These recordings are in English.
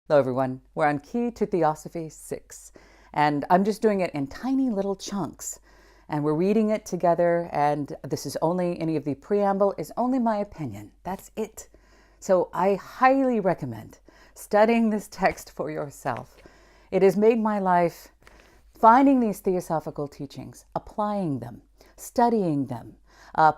Hello everyone, we're on Key to Theosophy 6, and I'm just doing it in tiny little chunks, and we're reading it together, and this is only, any of the preamble is only my opinion, that's it. So I highly recommend studying this text for yourself. It has made my life, finding these theosophical teachings, applying them, studying them,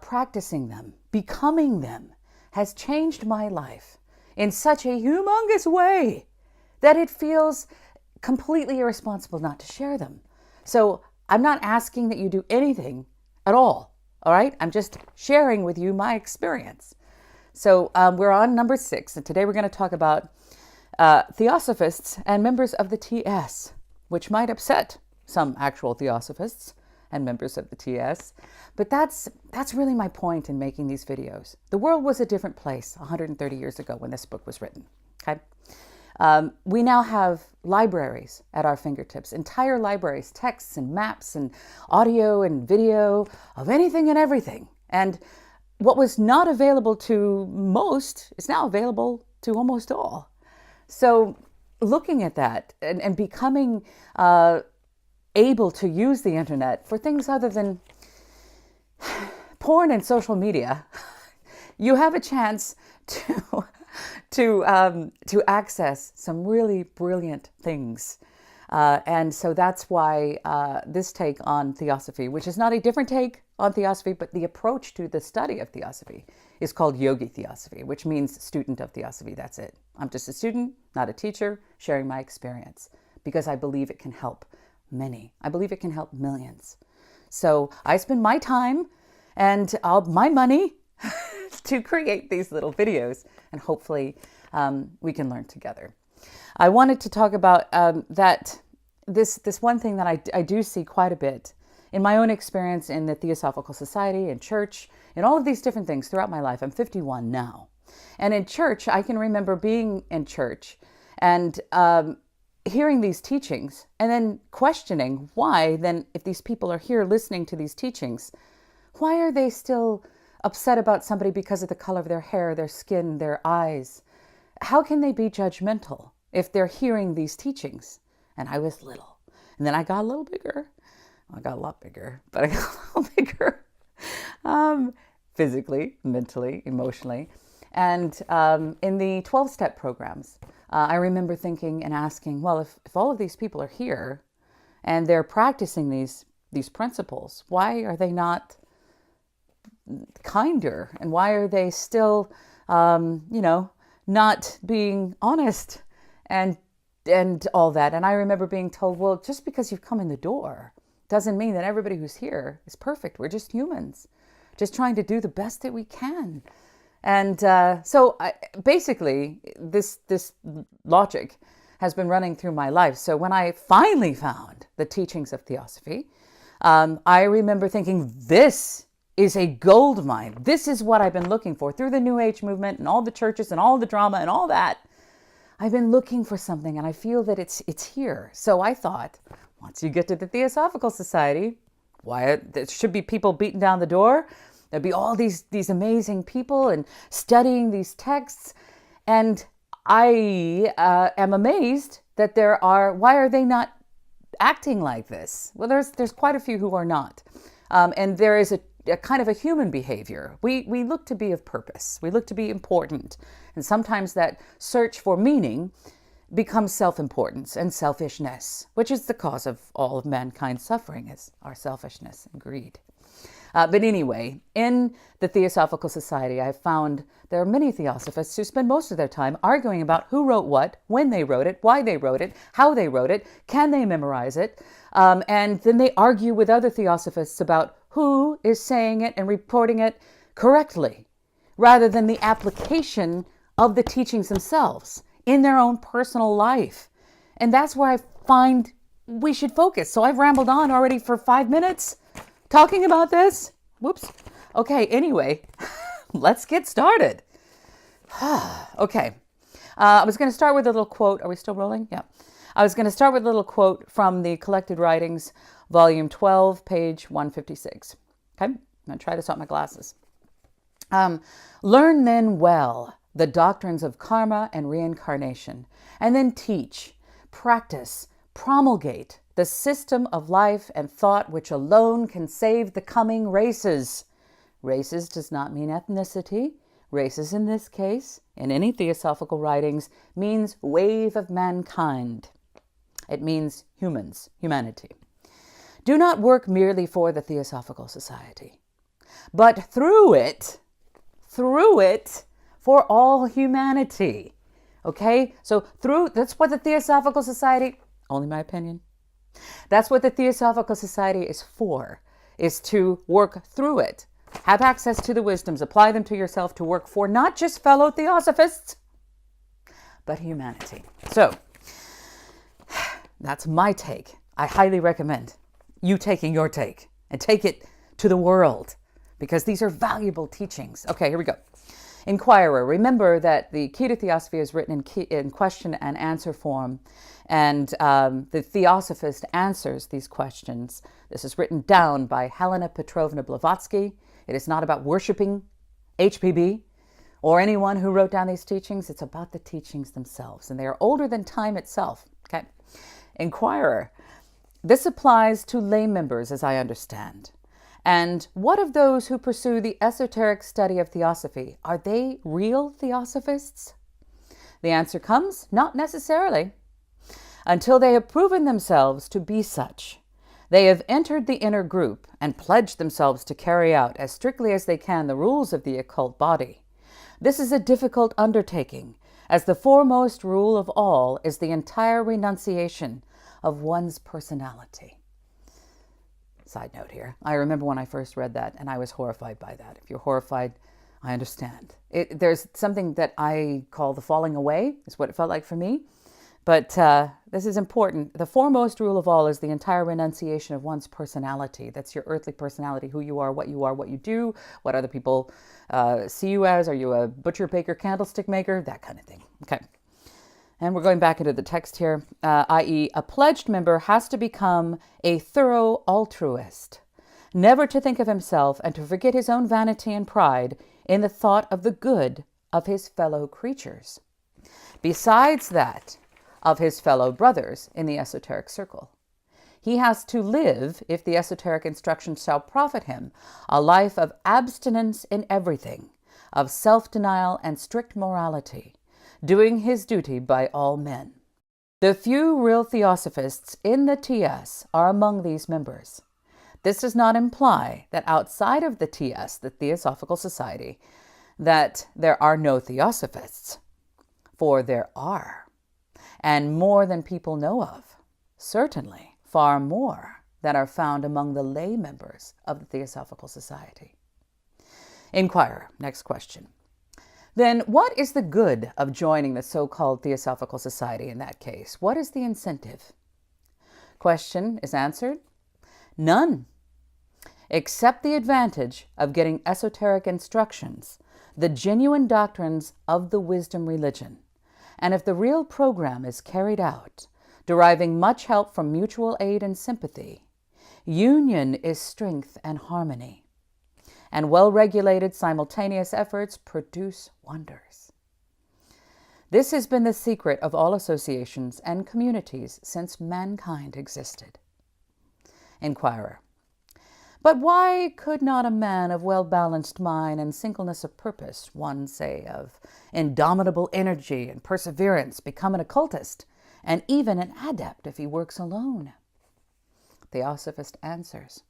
practicing them, becoming them, has changed my life in such a humongous way that it feels completely irresponsible not to share them. So I'm not asking that you do anything at all right? I'm just sharing with you my experience. So we're on number 6, and today we're going to talk about theosophists and members of the TS, which might upset some actual theosophists and members of the TS. But that's really my point in making these videos. The world was a different place 130 years ago when this book was written, okay? We now have libraries at our fingertips, entire libraries, texts and maps and audio and video of anything and everything. And what was not available to most is now available to almost all. So looking at that and becoming able to use the internet for things other than porn and social media, you have a chance to access some really brilliant things. And so that's why this take on Theosophy, which is not a different take on Theosophy, but the approach to the study of Theosophy is called Yogi Theosophy, which means student of Theosophy. That's it. I'm just a student, not a teacher, sharing my experience because I believe it can help many. I believe it can help millions. So I spend my time and my money to create these little videos, and hopefully we can learn together. I wanted to talk about that this one thing that I do see quite a bit in my own experience in the Theosophical Society, in church, in all of these different things throughout my life. I'm 51 now. And in church, I can remember being in church and hearing these teachings and then questioning why then, if these people are here listening to these teachings, why are they still upset about somebody because of the color of their hair, their skin, their eyes? How can they be judgmental if they're hearing these teachings? And I was little. And then I got a little bigger. Well, I got a lot bigger, but I got a little bigger physically, mentally, emotionally. And in the 12-step programs, I remember thinking and asking, well, if all of these people are here and they're practicing these principles, why are they not kinder, and why are they still not being honest and all that? And I remember being told, well, just because you've come in the door doesn't mean that everybody who's here is perfect. We're just humans, just trying to do the best that we can. And so basically this logic has been running through my life. So when I finally found the teachings of Theosophy, I remember thinking, this is a gold mine. This is what I've been looking for through the New Age movement and all the churches and all the drama and all that. I've been looking for something, and I feel that it's here. So I thought, once you get to the Theosophical Society, there should be people beating down the door. There'd be all these amazing people and studying these texts. And I am amazed that why are they not acting like this? Well, there's quite a few who are not. And there is a kind of a human behavior. We look to be of purpose. We look to be important. And sometimes that search for meaning becomes self-importance and selfishness, which is the cause of all of mankind's suffering, is our selfishness and greed. But anyway, in the Theosophical Society, I've found there are many theosophists who spend most of their time arguing about who wrote what, when they wrote it, why they wrote it, how they wrote it, can they memorize it, and then they argue with other theosophists about who is saying it and reporting it correctly, rather than the application of the teachings themselves in their own personal life. And that's where I find we should focus. So I've rambled on already for 5 minutes talking about this. Whoops. Okay, anyway, let's get started. Okay. I was going to start with a little quote. Are we still rolling? Yeah. I was going to start with a little quote from the Collected Writings, Volume 12, page 156. Okay, I'm going to try this on my glasses. Learn then well the doctrines of karma and reincarnation, and then teach, practice, promulgate the system of life and thought which alone can save the coming races. Races does not mean ethnicity. Races in this case, in any theosophical writings, means wave of mankind. It means humans, humanity. Do not work merely for the Theosophical Society, but through it, for all humanity. Okay? So that's what the Theosophical Society, only my opinion, that's what the Theosophical Society is for, is to work through it. Have access to the wisdoms, apply them to yourself to work for not just fellow Theosophists, but humanity. So, that's my take. I highly recommend you taking your take and take it to the world, because these are valuable teachings. Okay, here we go. Inquirer, remember that the Key to Theosophy is written in question and answer form, and the Theosophist answers these questions. This is written down by Helena Petrovna Blavatsky. It is not about worshiping HPB or anyone who wrote down these teachings. It's about the teachings themselves, and they are older than time itself. Okay. Inquirer, this applies to lay members, as I understand. And what of those who pursue the esoteric study of Theosophy? Are they real Theosophists? The answer comes, not necessarily. Until they have proven themselves to be such, they have entered the inner group and pledged themselves to carry out as strictly as they can the rules of the occult body. This is a difficult undertaking, as the foremost rule of all is the entire renunciation of one's personality. Side note here, I remember when I first read that and I was horrified by that. If you're horrified, I understand. There's something that I call the falling away, is what it felt like for me. But this is important. The foremost rule of all is the entire renunciation of one's personality. That's your earthly personality, who you are, what you do, what other people see you as. Are you a butcher, baker, candlestick maker? That kind of thing. Okay. And we're going back into the text here, i.e. a pledged member has to become a thorough altruist, never to think of himself and to forget his own vanity and pride in the thought of the good of his fellow creatures. Besides that, of his fellow brothers in the esoteric circle. He has to live, if the esoteric instruction shall profit him, a life of abstinence in everything, of self-denial and strict morality, doing his duty by all men. The few real Theosophists in the TS are among these members. This does not imply that outside of the TS, the Theosophical Society, that there are no Theosophists, for there are. And more than people know of, certainly far more than are found among the lay members of the Theosophical Society. Inquirer, next question. Then what is the good of joining the so-called Theosophical Society in that case? What is the incentive? Question is answered, none, except the advantage of getting esoteric instructions, the genuine doctrines of the wisdom religion. And if the real program is carried out, deriving much help from mutual aid and sympathy, union is strength and harmony, and well-regulated simultaneous efforts produce wonders. This has been the secret of all associations and communities since mankind existed. Inquirer, but why could not a man of well-balanced mind and singleness of purpose, one, say, of indomitable energy and perseverance, become an occultist, and even an adept if he works alone? Theosophist answers,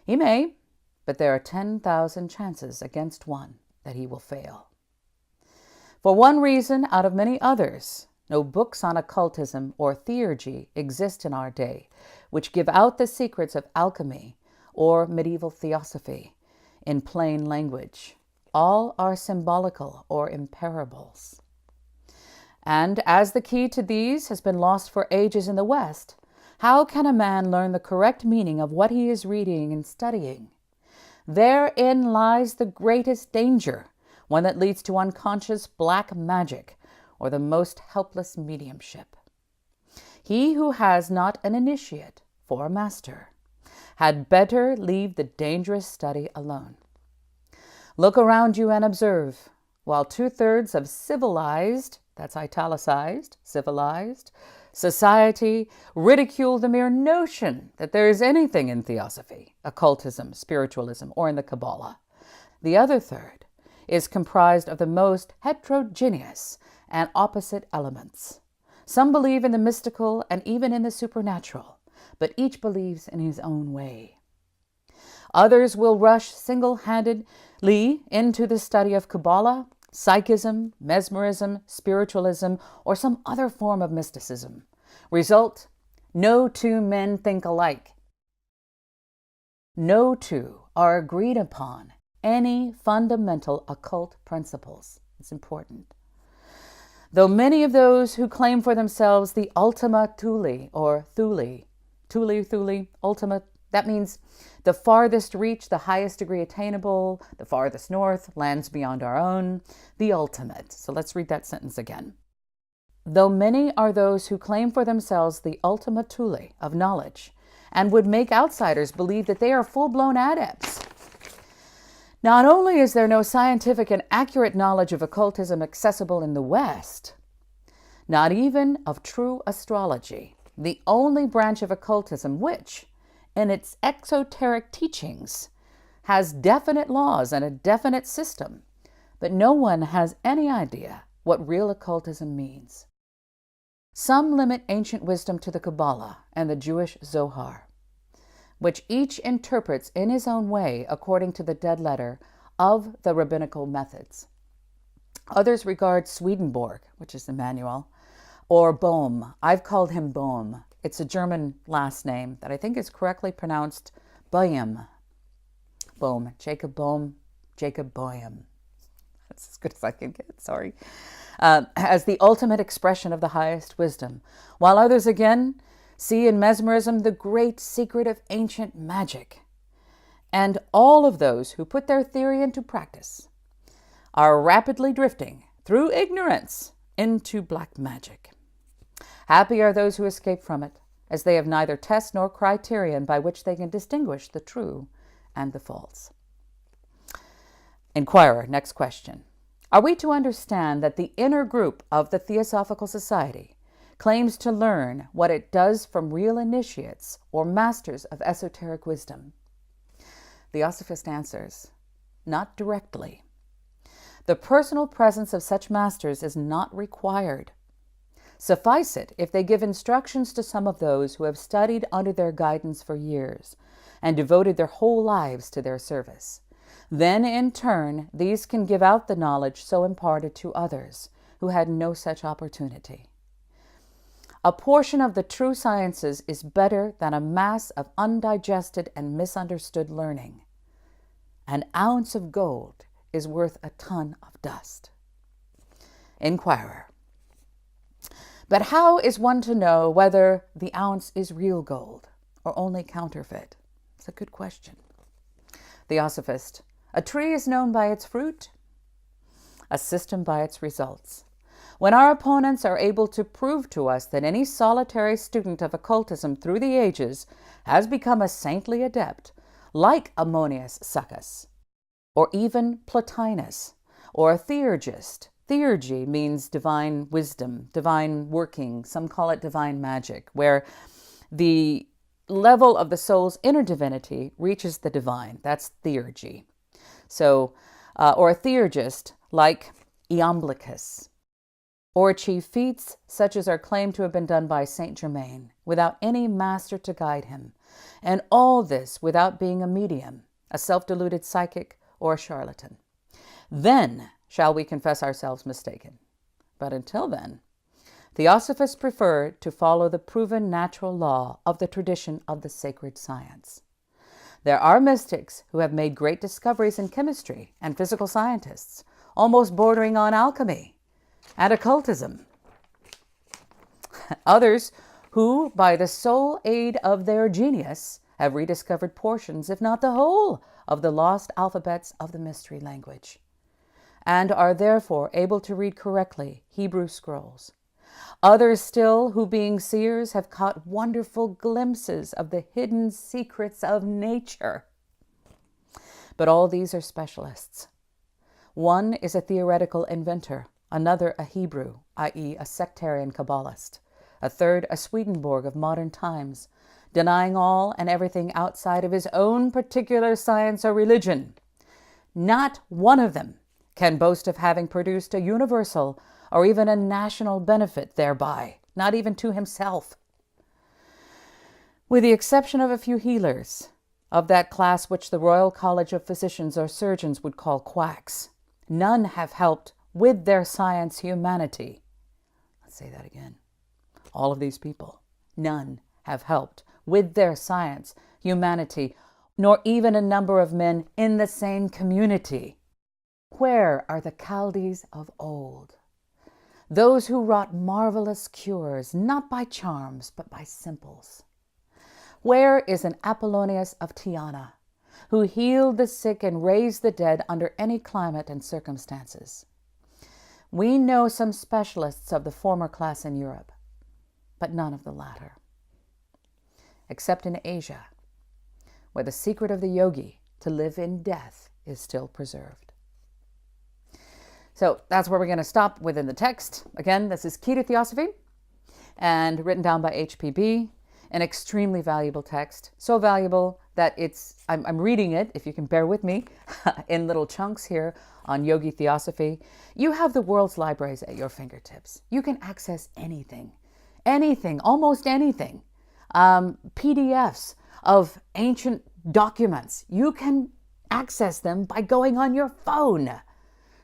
he may, but there are 10,000 chances against one that he will fail. For one reason out of many others, no books on occultism or theurgy exist in our day, which give out the secrets of alchemy or medieval theosophy in plain language. All are symbolical or imparables. And as the key to these has been lost for ages in the West, how can a man learn the correct meaning of what he is reading and studying? Therein lies the greatest danger, one that leads to unconscious black magic or the most helpless mediumship. He who has not an initiate for a master had better leave the dangerous study alone. Look around you and observe. while 2/3 of civilized, that's italicized, civilized, society ridicule the mere notion that there is anything in Theosophy, occultism, spiritualism, or in the Kabbalah. The other third is comprised of the most heterogeneous and opposite elements. Some believe in the mystical and even in the supernatural, but each believes in his own way. Others will rush single-handedly into the study of Kabbalah, psychism, mesmerism, spiritualism, or some other form of mysticism. Result: no two men think alike. No two are agreed upon any fundamental occult principles. It's important. Though many of those who claim for themselves the ultima thule, or thule, ultima, that means the farthest reach, the highest degree attainable, the farthest north, lands beyond our own, the ultimate. So let's read that sentence again. Though many are those who claim for themselves the ultima thule of knowledge and would make outsiders believe that they are full-blown adepts. Not only is there no scientific and accurate knowledge of occultism accessible in the West, not even of true astrology, the only branch of occultism which, in its exoteric teachings, has definite laws and a definite system, but no one has any idea what real occultism means. Some limit ancient wisdom to the Kabbalah and the Jewish Zohar, which each interprets in his own way according to the dead letter of the rabbinical methods. Others regard Swedenborg, which is the manual, or Bohm. I've called him Bohm. It's a German last name that I think is correctly pronounced Boehm. Bohm, Jacob Bohm, Jacob Boehm. That's as good as I can get, sorry. As the ultimate expression of the highest wisdom, while others again see in mesmerism the great secret of ancient magic. And all of those who put their theory into practice are rapidly drifting through ignorance into black magic. Happy are those who escape from it, as they have neither test nor criterion by which they can distinguish the true and the false. Inquirer, next question. Are we to understand that the inner group of the Theosophical Society claims to learn what it does from real initiates or masters of esoteric wisdom? Theosophist answers, not directly. The personal presence of such masters is not required. Suffice it if they give instructions to some of those who have studied under their guidance for years and devoted their whole lives to their service. Then, in turn, these can give out the knowledge so imparted to others who had no such opportunity. A portion of the true sciences is better than a mass of undigested and misunderstood learning. An ounce of gold is worth a ton of dust. Inquirer. But how is one to know whether the ounce is real gold or only counterfeit? It's a good question. Theosophist. A tree is known by its fruit, a system by its results. When our opponents are able to prove to us that any solitary student of occultism through the ages has become a saintly adept, like Ammonius Saccas, or even Plotinus, or a theurgist. Theurgy means divine wisdom, divine working. Some call it divine magic, where the level of the soul's inner divinity reaches the divine. That's theurgy. So, or a theurgist like Iamblichus, or achieve feats such as are claimed to have been done by Saint Germain, without any master to guide him, and all this without being a medium, a self-deluded psychic, or a charlatan. Then shall we confess ourselves mistaken. But until then, Theosophists prefer to follow the proven natural law of the tradition of the sacred science. There are mystics who have made great discoveries in chemistry and physical scientists, almost bordering on alchemy and occultism. Others who, by the sole aid of their genius, have rediscovered portions, if not the whole, of the lost alphabets of the mystery language, and are therefore able to read correctly Hebrew scrolls. Others still, who being seers, have caught wonderful glimpses of the hidden secrets of nature. But all these are specialists. One is a theoretical inventor, another a Hebrew, i.e. a sectarian Kabbalist, a third a Swedenborg of modern times, denying all and everything outside of his own particular science or religion. Not one of them can boast of having produced a universal or even a national benefit thereby, not even to himself. With the exception of a few healers, of that class which the Royal College of Physicians or Surgeons would call quacks, none have helped with their science humanity. Let's say that again. All of these people, none have helped with their science humanity, nor even a number of men in the same community. Where are the Chaldees of old? Those who wrought marvelous cures, not by charms, but by simples. Where is an Apollonius of Tyana, who healed the sick and raised the dead under any climate and circumstances? We know some specialists of the former class in Europe, but none of the latter. Except in Asia, where the secret of the yogi to live in death is still preserved. So that's where we're going to stop within the text. Again, this is Key to Theosophy, and written down by HPB. An extremely valuable text, so valuable that I'm reading it, if you can bear with me, in little chunks here on Yogi Theosophy. You have the world's libraries at your fingertips. You can access anything, almost anything. PDFs of ancient documents. You can access them by going on your phone.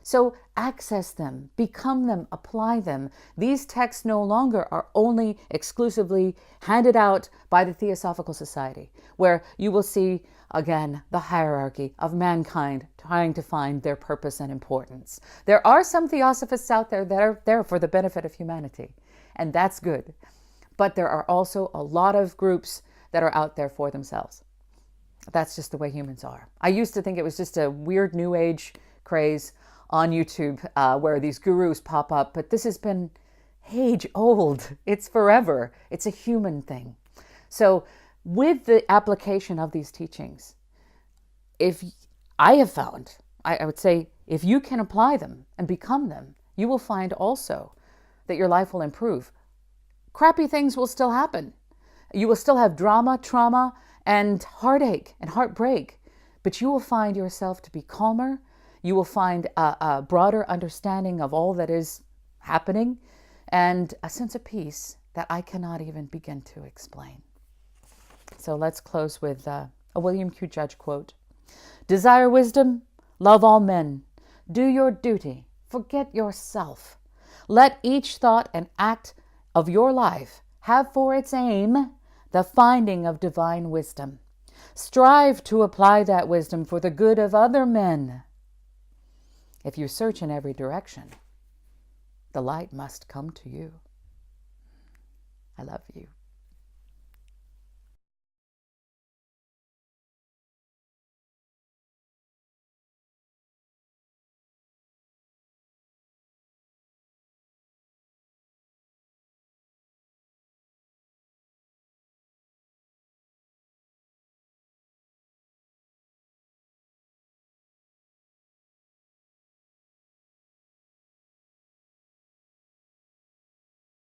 So access them, become them, apply them. These texts no longer are only exclusively handed out by the Theosophical Society, where you will see, again, the hierarchy of mankind trying to find their purpose and importance. There are some Theosophists out there that are there for the benefit of humanity, and that's good. But there are also a lot of groups that are out there for themselves. That's just the way humans are. I used to think it was just a weird New Age craze on YouTube where these gurus pop up, but this has been age old. It's forever. It's a human thing. So with the application of these teachings, if I have found, I would say, if you can apply them and become them, you will find also that your life will improve. Crappy things will still happen. You will still have drama, trauma, and heartache and heartbreak, but you will find yourself to be calmer. You will find a broader understanding of all that is happening and a sense of peace that I cannot even begin to explain. So let's close with a William Q. Judge quote. Desire wisdom, love all men. Do your duty, forget yourself. Let each thought and act of your life have for its aim the finding of divine wisdom. Strive to apply that wisdom for the good of other men. If you search in every direction, the light must come to you. I love you.